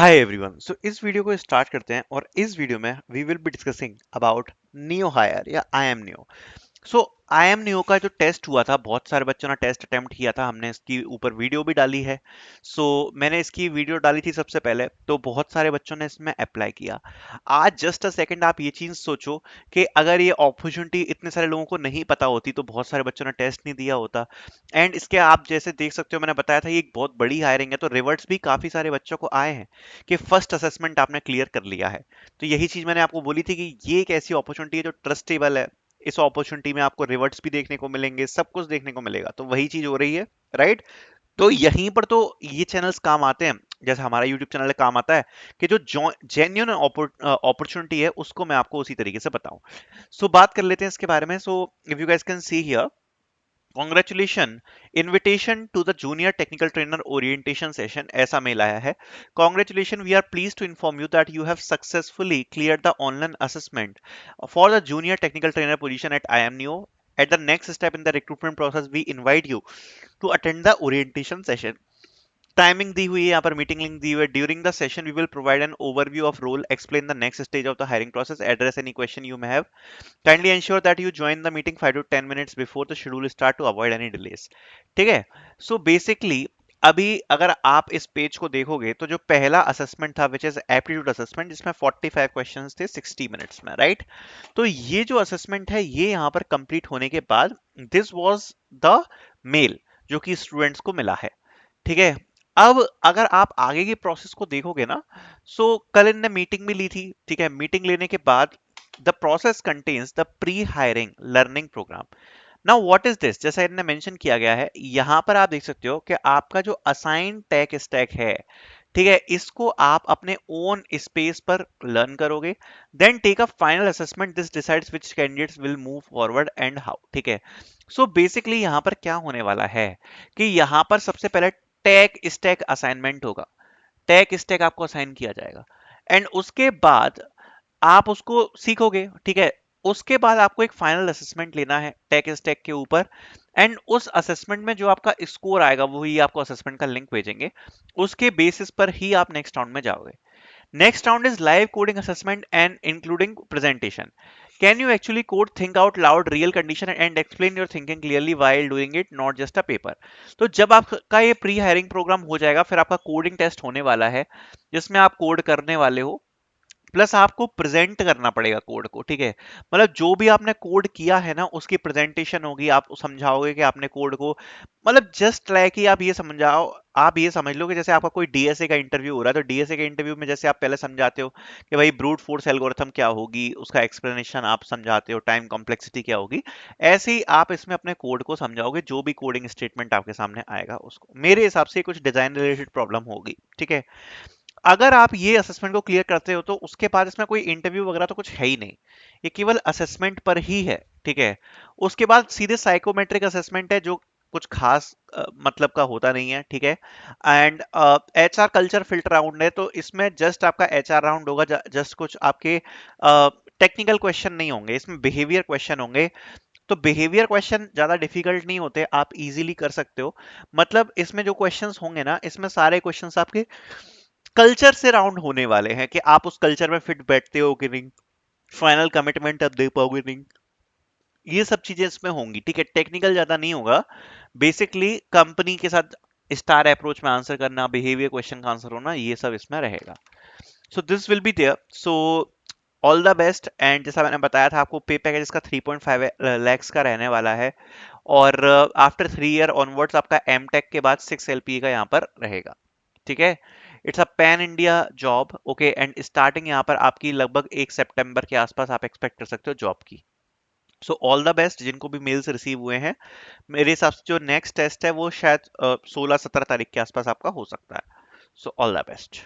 Hi everyone. सो इस video को start करते हैं और इस वीडियो में we will be discussing about neo hire या I am neo. So I am neo का जो टेस्ट हुआ था, बहुत सारे बच्चों ने टेस्ट अटेम्प्ट किया था, हमने इसकी ऊपर वीडियो भी डाली है। मैंने इसकी वीडियो डाली थी सबसे पहले, तो बहुत सारे बच्चों ने इसमें अप्लाई किया। आज जस्ट अ सेकंड आप ये चीज सोचो कि अगर ये अपॉर्चुनिटी इतने सारे लोगों को नहीं पता होती तो बहुत सारे बच्चों ने टेस्ट नहीं दिया होता। एंड इसके आप जैसे देख सकते हो, मैंने बताया था ये एक बहुत बड़ी हायरिंग है, तो रिवर्ट्स भी काफी सारे बच्चों को आए हैं कि फर्स्ट असेसमेंट आपने क्लियर कर लिया है। तो यही चीज मैंने आपको बोली थी कि ये एक ऐसी अपॉर्चुनिटी है जो ट्रस्टेबल है। इस अपॉर्चुनिटी में आपको रिवर्ट्स भी देखने को मिलेंगे, सब कुछ देखने को मिलेगा, तो वही चीज हो रही है। राइट। तो यहीं पर तो ये चैनल्स काम आते हैं, जैसे हमारा यूट्यूब चैनल काम आता है कि जो जेन्युइन अपॉर्चुनिटी है उसको मैं आपको उसी तरीके से बताऊं। बात कर लेते हैं इसके बारे में। If you guys can see here, Congratulations, invitation to the junior technical trainer orientation session ऐसा मेल आया है। Congratulations, we are pleased to inform you that you have successfully cleared the online assessment for the junior technical trainer position at IMNEO. At the next step in the recruitment process, we invite you to attend the orientation session. Timing दी हुई है यहाँ पर, meeting link दी हुई है। During the session we will provide an overview of role, explain the next stage of the hiring process, address any question you may have. Kindly ensure that you join the meeting 5 to 10 minutes before the schedule start to avoid any delays. ठीक है। Basically अभी अगर आप इस page को देखोगे तो जो पहला असेसमेंट था विच इज एप्टीट्यूड असेसमेंट, जिसमें 45 क्वेश्चंस थे 60 मिनट्स में। राइट। तो ये जो असेसमेंट है ये यहाँ पर कंप्लीट होने के बाद दिस वाज द मेल जो कि स्टूडेंट्स को मिला है। ठीक है। अब अगर आप आगे की प्रोसेस को देखोगे ना, कल इनने मीटिंग भी ली थी। ठीक है। मीटिंग लेने के बाद the process contains the pre hiring learning program. Now what is this, जैसा इनने मेंशन किया गया है यहां पर, आप देख सकते हो कि आपका जो असाइन टेक स्टैक है, ठीक है, इसको आप अपने ओन स्पेस पर लर्न करोगे। Then take a final assessment, this decides which candidates will move forward and how. ठीक है। बेसिकली यहां पर क्या होने वाला है कि यहां पर सबसे पहले टेक स्टैक असाइनमेंट होगा। टेक स्टैक आपको असाइन किया जाएगा एंड उसके बाद आप उसको सीखोगे। ठीक है। उसके बाद आपको एक फाइनल असेसमेंट लेना है टेक स्टैक के ऊपर, एंड उस असेसमेंट में जो आपका स्कोर आएगा वही आपको असेसमेंट का लिंक भेजेंगे। उसके बेसिस पर ही आप नेक्स्ट राउंड में जाओगे। Next round is live coding assessment and including presentation. Can you actually code, think out loud, real condition and explain your thinking clearly while doing it, not just a paper. तो जब आपका ये pre hiring programme हो जाएगा फिर आपका coding test होने वाला है, जिसमें आप कोड करने वाले हो, प्लस आपको प्रेजेंट करना पड़ेगा कोड को। ठीक है। मतलब जो भी आपने कोड किया है ना उसकी प्रेजेंटेशन होगी, आप समझाओगे कि आपने कोड को, मतलब जस्ट लाइक ही आप ये समझाओ, आप ये समझ लो कि जैसे आपका कोई डीएसए का इंटरव्यू हो रहा है, तो डीएसए के इंटरव्यू में जैसे आप पहले समझाते हो कि भाई ब्रूट फोर्स एल्गोरिथम क्या होगी, उसका एक्सप्लेनेशन आप समझाते हो, टाइम कॉम्प्लेक्सिटी क्या होगी, ऐसे ही आप इसमें अपने कोड को समझाओगे। जो भी कोडिंग स्टेटमेंट आपके सामने आएगा उसको, मेरे हिसाब से कुछ डिजाइन रिलेटेड प्रॉब्लम होगी। ठीक है। अगर आप ये असेसमेंट को क्लियर करते हो तो उसके बाद इसमें कोई इंटरव्यू वगैरह तो कुछ है ही नहीं, ये केवल असेसमेंट पर ही है। ठीक है। उसके बाद सीधे साइकोमेट्रिक असेसमेंट है जो कुछ खास मतलब का होता नहीं है। ठीक है। And HR culture filter round है, तो इसमें जस्ट आपका एचआर राउंड होगा, जस्ट कुछ आपके टेक्निकल क्वेश्चन नहीं होंगे, इसमें बिहेवियर क्वेश्चन होंगे। तो बिहेवियर क्वेश्चन ज्यादा डिफिकल्ट नहीं होते, आप इजीली कर सकते हो। मतलब इसमें जो क्वेश्चंस होंगे ना, इसमें सारे क्वेश्चंस आपके कल्चर से राउंड होने वाले हैं कि आप उस कल्चर में फिट बैठते हो कि नहीं, फाइनल कमिटमेंट आप दे पाओगे नहीं, ये सब चीजें इसमें होंगी। ठीक है। टेक्निकल ज्यादा नहीं होगा, बेसिकली कंपनी के साथ स्टार अप्रोच में आंसर करना, बिहेवियर क्वेश्चन का आंसर होना, ये सब इसमें रहेगा। This will be there. All the best. And जैसा मैंने बताया था आपको, पे पैकेज इसका 3.5 लैक्स का रहने वाला है, और आफ्टर 3 ईयर ऑनवर्ड्स आपका एम टेक के बाद 6 LPA का यहाँ पर रहेगा। ठीक है। It's a pan India job. Okay. And starting यहाँ पर आपकी लगभग 1 सितंबर के आसपास आप एक्सपेक्ट कर सकते हो जॉब की। ऑल द बेस्ट जिनको भी मेल्स रिसीव हुए हैं। मेरे हिसाब से जो नेक्स्ट टेस्ट है वो शायद 16-17 तारीख के आसपास आपका हो सकता है। All the best.